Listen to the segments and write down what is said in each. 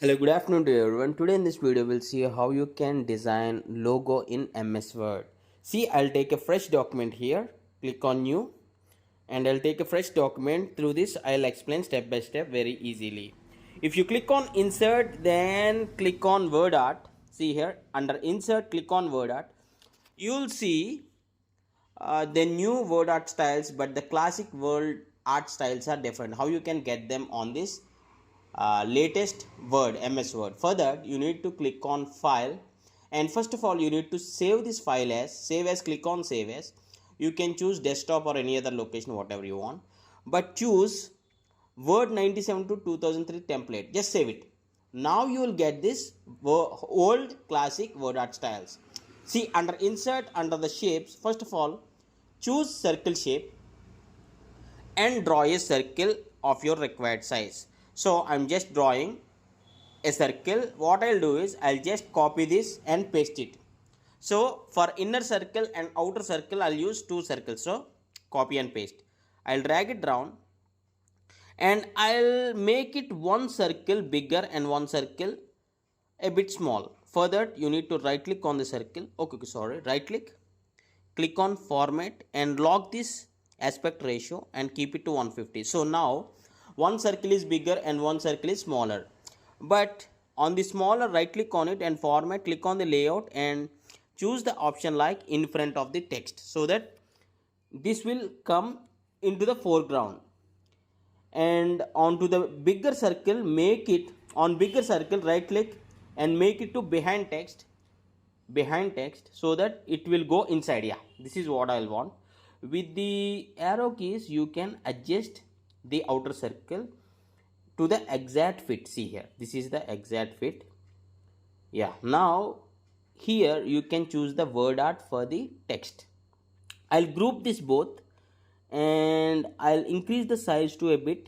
Hello, good afternoon to everyone. Today in this video, we'll see how you can design logo in MS Word. See, I'll take a fresh document here, click on new, and I'll take a fresh document. Through this, I'll explain step by step very easily. If you click on insert, then click on word art. See here, under insert, click on word art. You'll see the new word art styles, but the classic word art styles are different. How you can get them on this latest Word, MS Word. For that, you need to click on File, and first of all, you need to save this file as save as. Click on Save as. You can choose desktop or any other location, whatever you want, but choose Word 97 to 2003 template. Just save it. Now you will get this old classic word art styles. See, under insert, under the shapes, first of all, choose circle shape and draw a circle of your required size. So I'm just drawing a circle. What I'll do is I'll just copy this and paste it. So for inner circle and outer circle, I'll use two circles. So copy and paste. I'll drag it down and I'll make it one circle bigger and one circle a bit small. For that, you need to right click on the circle. Okay, sorry, right click on format and lock this aspect ratio and keep it to 150. So now one circle is bigger and one circle is smaller, but on the smaller, right click on it and format, click on the layout and choose the option like in front of the text, so that this will come into the foreground. And onto the bigger circle, make it on bigger circle, right click and make it to behind text, so that it will go inside. Yeah, this is what I'll want. With the arrow keys, you can adjust the outer circle to the exact fit. See here, this is the exact fit. Yeah, now here you can choose the word art for the text. I'll group this both and I'll increase the size to a bit.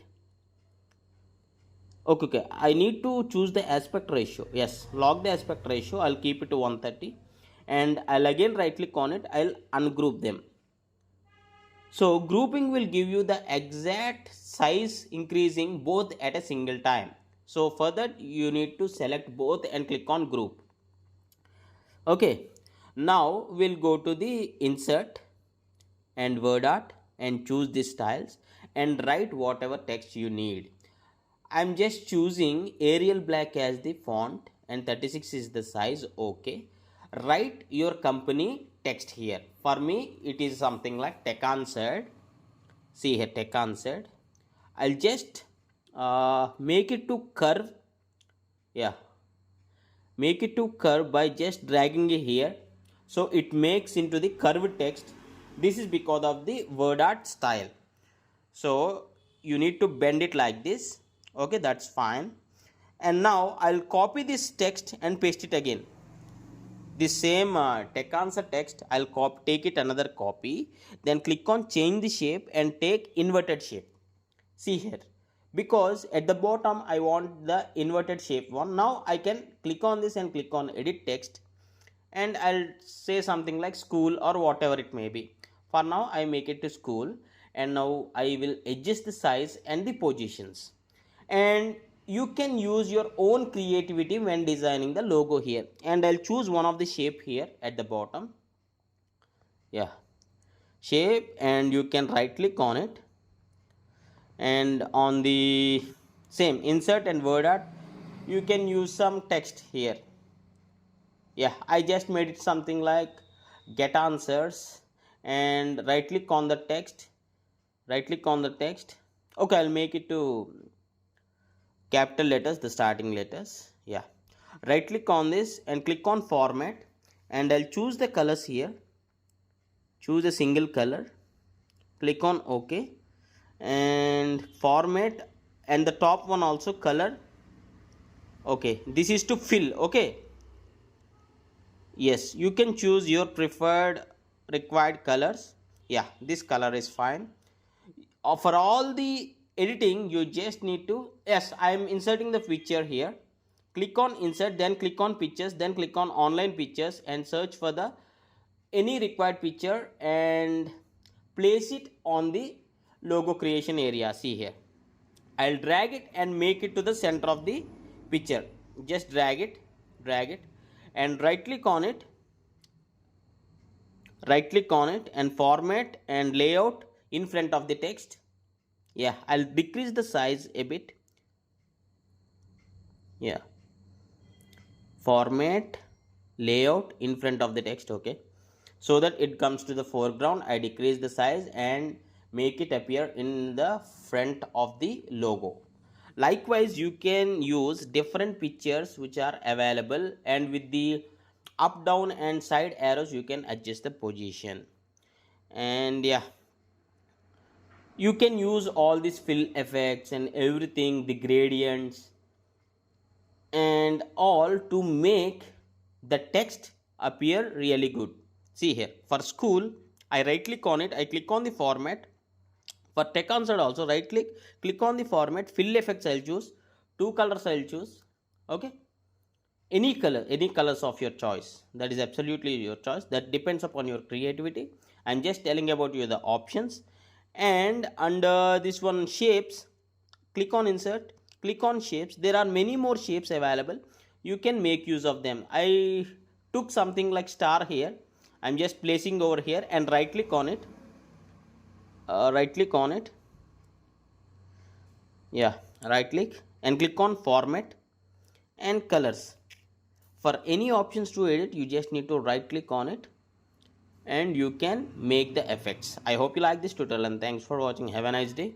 Okay, I need to choose the aspect ratio. Yes, lock the aspect ratio. I'll keep it to 130 and I'll again right click on it. I'll ungroup them. So grouping will give you the exact size increasing both at a single time. So for that, you need to select both and click on group. Okay, now we'll go to the insert and word art and choose the styles and write whatever text you need. I'm just choosing Arial Black as the font and 36 is the size. Okay, write your company text here. For me, it is something like Tech Answered. See here, Tech Answered. I'll just make it to curve. Yeah, make it to curve by just dragging it here, so it makes into the curved text. This is because of the word art style. So you need to bend it like this. Okay, that's fine. And now I'll copy this text and paste it again. The same tech answer text, I'll take it another copy, then click on change the shape and take inverted shape. See here, because at the bottom I want the inverted shape one. Now I can click on this and click on edit text and I'll say something like school or whatever it may be. For now I make it to school, and now I will adjust the size and the positions. And you can use your own creativity when designing the logo here, and I'll choose one of the shape here at the bottom. Yeah, shape, and you can right click on it, and on the same insert and word art, you can use some text here. Yeah, I just made it something like get answers and right click on the text, okay, I'll make it to capital letters, the starting letters. Yeah, right click on this and click on format, and I'll choose the colors here, choose a single color, click on OK and format, and the top one also color. Okay, this is to fill. Okay, yes, you can choose your preferred required colors. Yeah, this color is fine. For all the editing, you just need to, yes, I am inserting the picture here. Click on insert, then click on pictures, then click on online pictures and search for the any required picture and place it on the logo creation area. See here, I'll drag it and make it to the center of the picture. just drag it, and right click on it, and format and layout in front of the text. Yeah, I'll decrease the size a bit. Yeah, format layout in front of the text. Okay, so that it comes to the foreground, I decrease the size and make it appear in the front of the logo. Likewise, you can use different pictures which are available, and with the up, down and side arrows you can adjust the position. And yeah, you can use all these fill effects and everything, the gradients and all, to make the text appear really good. See here, for school, I right click on it, I click on the format. For tech answered also, right click on the format, fill effects I'll choose, two colors I'll choose. Okay, any color, any colors of your choice, that is absolutely your choice, that depends upon your creativity. I'm just telling about you the options. And under this one, shapes, click on insert, click on shapes. There are many more shapes available, you can make use of them. I took something like star here, I'm just placing over here, and right click on it, yeah, right click and click on format and colors. For any options to edit, you just need to right click on it and you can make the effects. I hope you like this tutorial, and thanks for watching. Have a nice day.